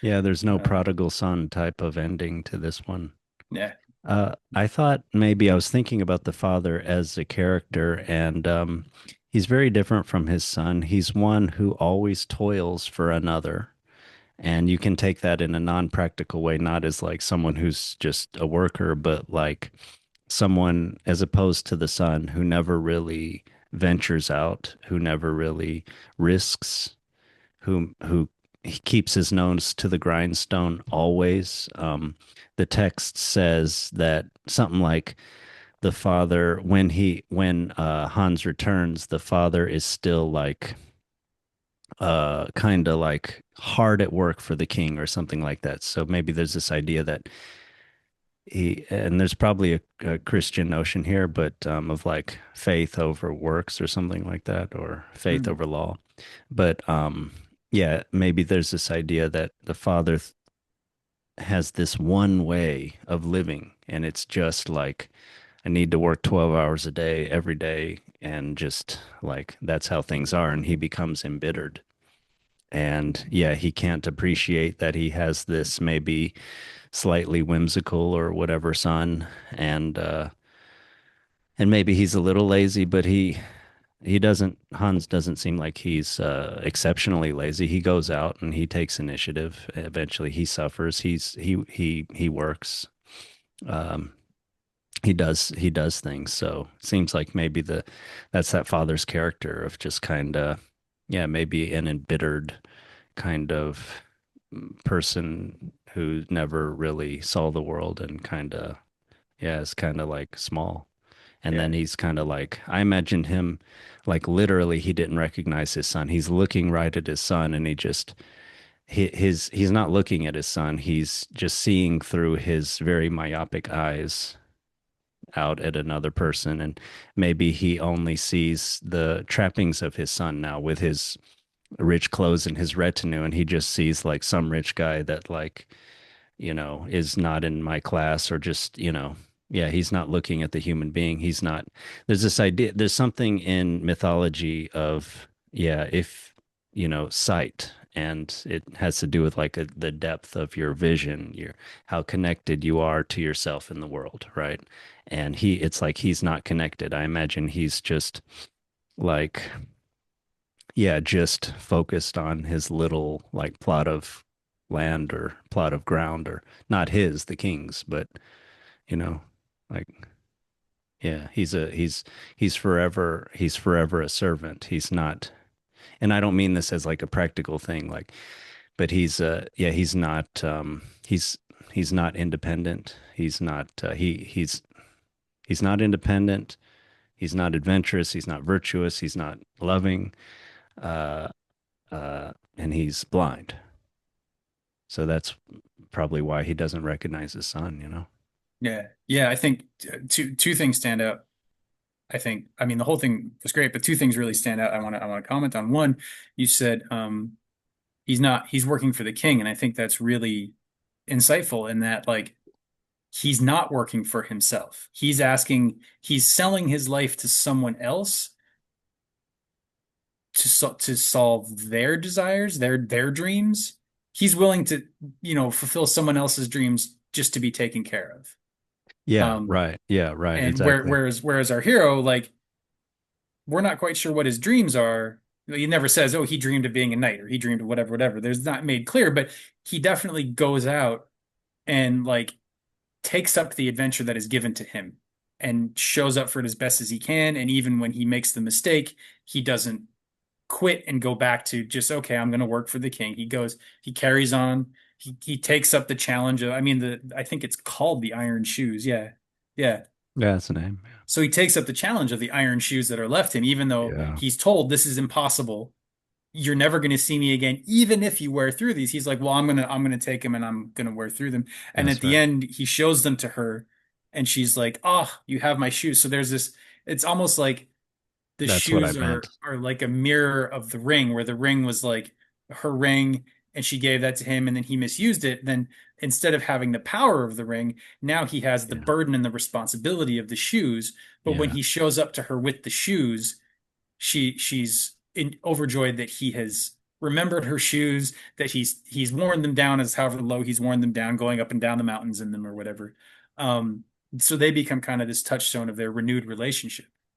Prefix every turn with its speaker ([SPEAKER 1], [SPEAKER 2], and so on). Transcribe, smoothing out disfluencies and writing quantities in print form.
[SPEAKER 1] Yeah, there's no
[SPEAKER 2] Uh,
[SPEAKER 1] prodigal son type of ending to this one.
[SPEAKER 2] yeah.
[SPEAKER 1] I thought maybe I was thinking about the father as a character, and he's very different from his son. He's one who always toils for another. And you can take that in a non-practical way, not as like someone who's just a worker, but like someone as opposed to the son who never really ventures out, who never really risks, who he keeps his nose to the grindstone always. The text says that something like the father, when Hans returns, the father is still like kind of like hard at work for the king or something like that. So maybe there's this idea that and there's probably a Christian notion here, but of like faith over works or something like that, or faith
[SPEAKER 2] Mm.
[SPEAKER 1] over law. But yeah, maybe there's this idea that the father has this one way of living, and it's just like I need to work 12 hours a day every day, and just like that's how things are, and he becomes embittered. And yeah, he can't appreciate that he has this maybe slightly whimsical or whatever son, and maybe he's a little lazy, but he doesn't Hans doesn't seem like he's exceptionally lazy. He goes out and he takes initiative. Eventually he suffers. He works. Um, he does things. So it seems like maybe the that's that father's character of just kind of yeah, maybe an embittered kind of person who never really saw the world and kind of yeah, is kind of like small. And
[SPEAKER 2] Yeah.
[SPEAKER 1] then he's kind of like I imagine him like literally he didn't recognize his son. He's looking right at his son and he's not looking at his son. He's just seeing through his very myopic eyes out at another person, and maybe he only sees the trappings of his son now with his rich clothes and his retinue, and he just sees like some rich guy that like is not in my class, or just yeah, he's not looking at the human being. He's not There's this idea, there's something in mythology of yeah, if sight, and it has to do with like the depth of your vision, your how connected you are to yourself in the world, right? And it's like he's not connected. I imagine he's just like yeah, just focused on his little like plot of land or plot of ground, or not his, the king's, but you know, like yeah, he's forever a servant. He's not, and I don't mean this as like a practical thing, like, but yeah, he's he's not independent. He's not independent. He's not adventurous. He's not virtuous. He's not loving. Uh, and he's blind. So that's probably why he doesn't recognize his son.
[SPEAKER 2] Yeah. Yeah. I think two things stand out. I mean, the whole thing was great, but two things really stand out. I want to comment on one. You said, he's working for the king. And I think that's really insightful in that, like, he's not working for himself. He's selling his life to someone else to solve their desires, their dreams. He's willing to, fulfill someone else's dreams just to be taken care of.
[SPEAKER 1] Yeah,
[SPEAKER 2] Um,
[SPEAKER 1] right. Yeah, right.
[SPEAKER 2] and
[SPEAKER 1] Exactly.
[SPEAKER 2] whereas our hero, like, we're not quite sure what his dreams are. He never says, "Oh, he dreamed of being a knight," or he dreamed of whatever, whatever. There's not made clear, but he definitely goes out and like takes up the adventure that is given to him and shows up for it as best as he can. And even when he makes the mistake, he doesn't quit and go back to just, okay, I'm going to work for the king. He carries on. He takes up the challenge of, I mean, I think it's called the Iron Shoes. Yeah. Yeah.
[SPEAKER 1] Yeah, that's the name.
[SPEAKER 2] So he takes up the challenge of the iron shoes that are left him, even though
[SPEAKER 1] Yeah.
[SPEAKER 2] he's told this is impossible. You're never going to see me again, even if you wear through these. He's like, well, I'm gonna take them and I'm gonna wear through them. And at
[SPEAKER 1] That's
[SPEAKER 2] the
[SPEAKER 1] right.
[SPEAKER 2] end, he shows them to her, and she's like, oh, you have my shoes. So there's this. It's almost like the
[SPEAKER 1] That's what I
[SPEAKER 2] shoes
[SPEAKER 1] meant.
[SPEAKER 2] are like a mirror of the ring, where the ring was like her ring, and she gave that to him, and then he misused it. Then instead of having the power of the ring, now he has the
[SPEAKER 1] Yeah.
[SPEAKER 2] burden and the responsibility of the shoes. But when
[SPEAKER 1] Yeah.
[SPEAKER 2] he shows up to her with the shoes, she's overjoyed that he has remembered her shoes, that he's worn them down as however low he's worn them down, going up and down the mountains in them or whatever. Um, so they become kind of this touchstone of their renewed relationship.